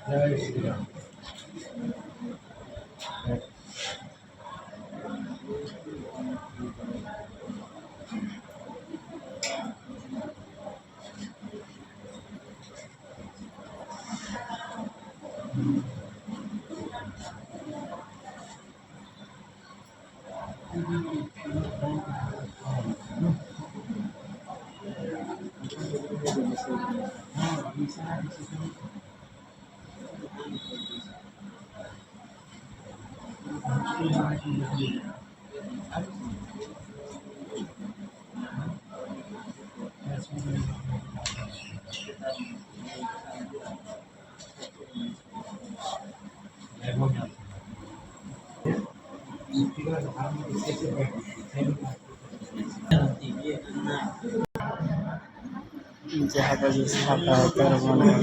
जय श्री राम। जहाँ का जो छापा होता है बनाया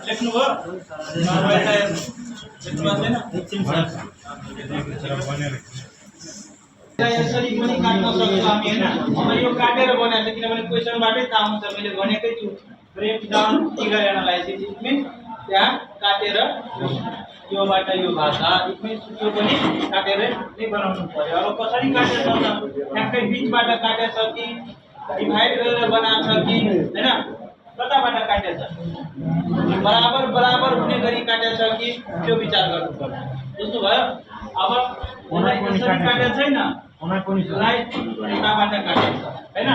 लेख्नु भयो यसरी पनि काट्न सक्छौँ हामी हैन। अब यो काटेर बनाएको छ किनभने क्वेशनबाटै थाहा हुन्छ। मैले भनेकै छु break down figure analysis it means त्यहाँ काटेर योबाट यो भाषा इट मिन्स यो पनि काटेर नै बनाउनु पर्यो। अब कसरी काटेछ त ठ्याक्कै बीचबाट काटेछ कि डिभाइड गरेर बनाएको छ कि हैन कताबाट काटेछ बराबर बराबर हुने गरी काटेछ कि त्यो विचार गर्नु पर्छ। बुझ्नु भयो। अब मलाई कसरी काटेछ छैन राइट यताबाट काटेछ हैन।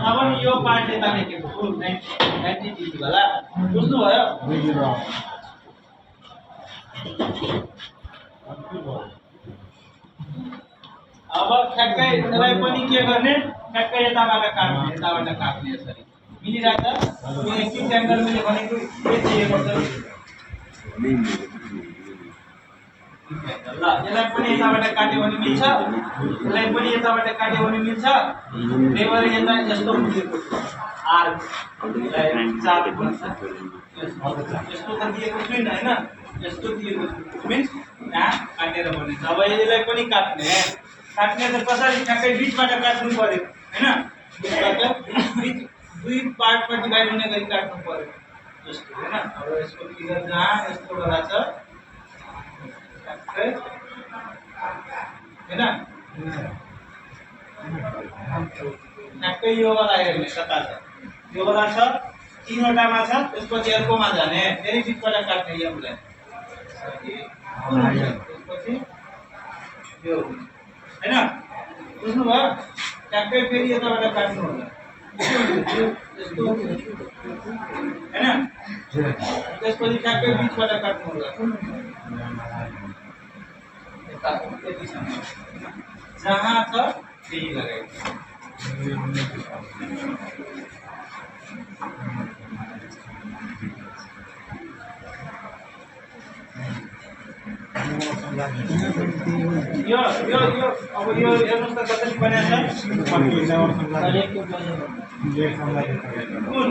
अब नि यो पार्ट यता लेखेको छु 90 डिग्री वाला। बुझ्नु भयो। अब ठ्याक्कै यसलाई पनि के गर्ने ठ्याक्कै यताबाट काट्ने यसरी मिलिरहेछ। यो एक्सिस एंगल मैले भनेको के दिएको छ ल यसलाई पनि यताबाट काट्यो भने मिल्छ यसलाई पनि यताबाट काट्यो भने मिल्छ। लेबर यता यस्तो दिएको छ आर्क चाप भन्छ यस्तो त दिएको छैन हैन यस्तो दिएको छ मिन्स यहाँ काटेर बनिन्छ। अब यसलाई पनि काट्ने त कसरी ठ्याक्कै बीचबाट काट्नु पर्यो हैन। बीचबाट दुई पार्टमा डिभाइड हुने गरी काट्नु पर्यो जस्तो हैन। अब यसको फिगर जहाँ यस्तो गरा छ ठ्याक्कै हैन ठ्याक्कै यो वाला हेर्ने कता छ यो वाला छ तीनवटामा छ त्यसपछि अर्कोमा जाने फेरि बीचबाट काट्ने यसलाई त्यसपछि यो हैन। बुझ्नु भयो। ठ्याक्कै फेरि यताबाट काट्नु होला यस्तो हैन त्यसपछि ठ्याक्कै बीचबाट काट्नु होला यतिसम्म जहाँ छ त्यही लगाइदिनु। यो यो यो अब यो हेर्नुस् त कसरी बनाएको छ कुन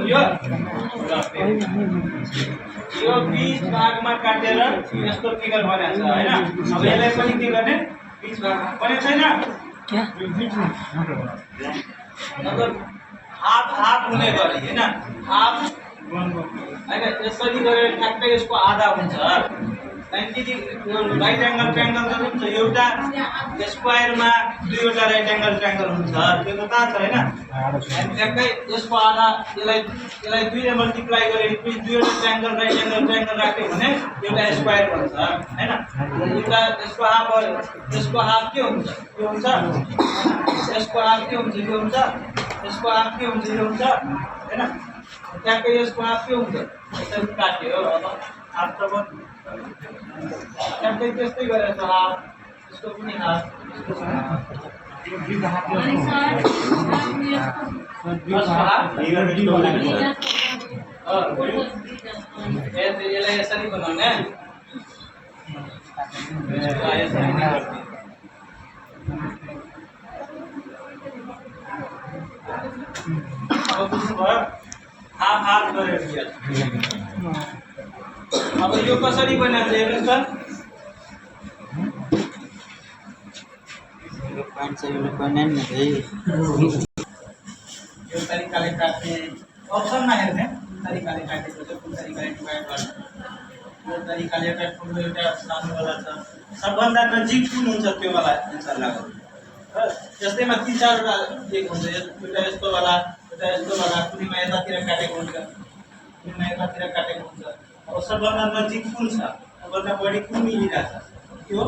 यो बीच भागमा काटेर यस्तो फिगर बनाएको छ हैन। अब यसलाई पनि के गर्ने बीच भाग बनेको छैन मतलब हाफ हाफ हुने गरी हैन हाफ हैन यसरी गरेर ठ्याक्कै यसको आधा हुन्छ 90 डिग्री राइट एंगल ट्रायंगल त हुन्छ एउटा स्क्वायरमा दुईवटा राइट एंगल ट्रायंगल हुन्छ त्यो त थाहा छ हैन अनि ट्याक्कै यसको आधा यसलाई 2 ले मल्टिप्लाई गरेपछि दुईवटा ट्रायंगल राइट एंगल ट्रायंगल राख्यो भने एउटा स्क्वायर बन्छ हैन एउटा यसको हाफ के हुन्छ यो हुन्छ यसको हाफ के हुन्छ यो हुन्छ यसको हाफ के हुन्छ यो हुन्छ हैन ट्याक्कै यसको हाफ के हुन्छ यसरी काट्यो अब हाफ त ट्याक्कै त्यस्तै गरेर छ हाफ यसको पनि हाफ यसको पनि हाफ यसलाई यसरी बनाउने अब बुझ्नुभयो हाफ हाफ गरेर दिया अब यो कसरी बनाएको छ हेर्नुस् त यो पाँच सौ रुपये बनाए न भाई यो तरिकाले काट्ने अप्सनमा हेर्ने तरिकाले काटेको छ कुन तरिकाले डिभाइड गर्ने यो तरिकाले एउटा ठुलो एउटा सानोवाला छ सबभन्दा नजिक कुन हुन्छ त्यो वाला एन्सर लाग्यो र जस्तैमा 3-4 वटा एक हुन्छ एउटा यस्तो वाला कुनैमा यतातिर काटेको हुन्छ कुनैमा यतातिर काटेको हुन्छ अब सबभन्दा नजिक कुन छ सबभन्दा बढी कुन मिलिरहेको छ त्यो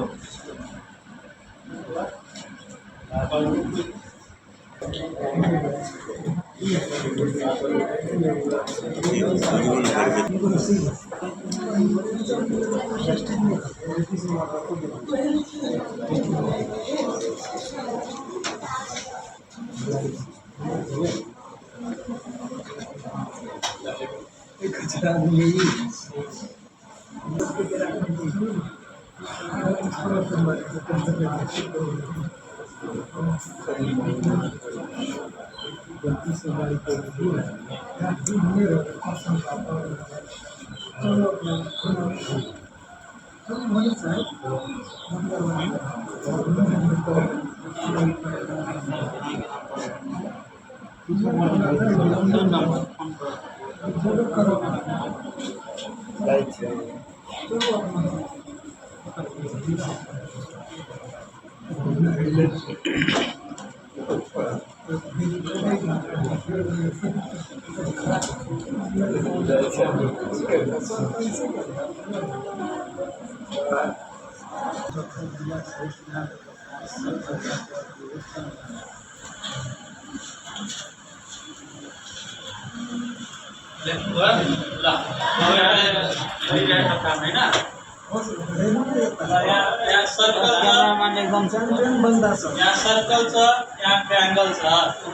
एकदम बंदा छ यहाँ सर्कल छ यहाँ ट्रायंगल छ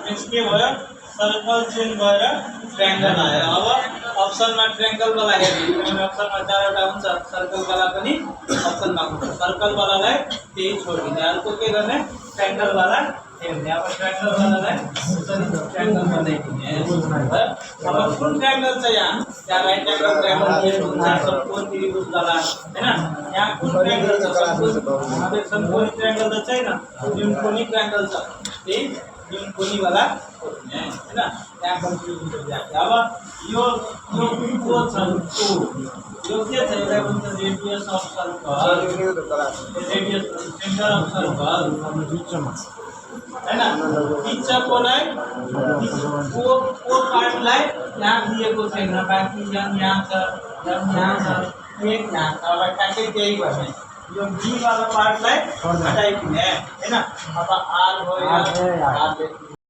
मीन्स के भयो सर्कल चेन्ज भएर ट्रायंगल आयो अब अप्सनमा ट्रायंगल वाला हेर्नु अप्सनमा 4 वटा हुन्छ सर्कल वाला पनि अप्सनमा हुन्छ सर्कल वालालाई त्यही छोड्दिने अर्को के गर्ने ट्रायंगल वाला हेर्ने अब ट्रायंगल वालालाई यसरी ट्रायंगल बनाइदिने अब कुन ट्रायंगल छ यहाँ राइट एंगल ट्रायंगल हुन्छ समकोण त्रिभुज वाला हैन यहाँ कुन ट्रायंगल छ समकोणी ट्रायंगल त छैन युनकोणी ट्रायंगल छ त्यही युनकोणी वाला हैन यहाँ कन्फ्युजन हुन्छ अब यो को छ यो के छ यसलाई भन्छ radius of circle radius centre of circle हैन बिचकोलाई को पार्टलाई यहाँ दिएको छैन बाँकी यहाँ छ एक यहाँ छ अब ठ्याक्कै त्यही गर्ने यो बी वाला पार्टलाई हटाइदिने हैन अब आर भयो आर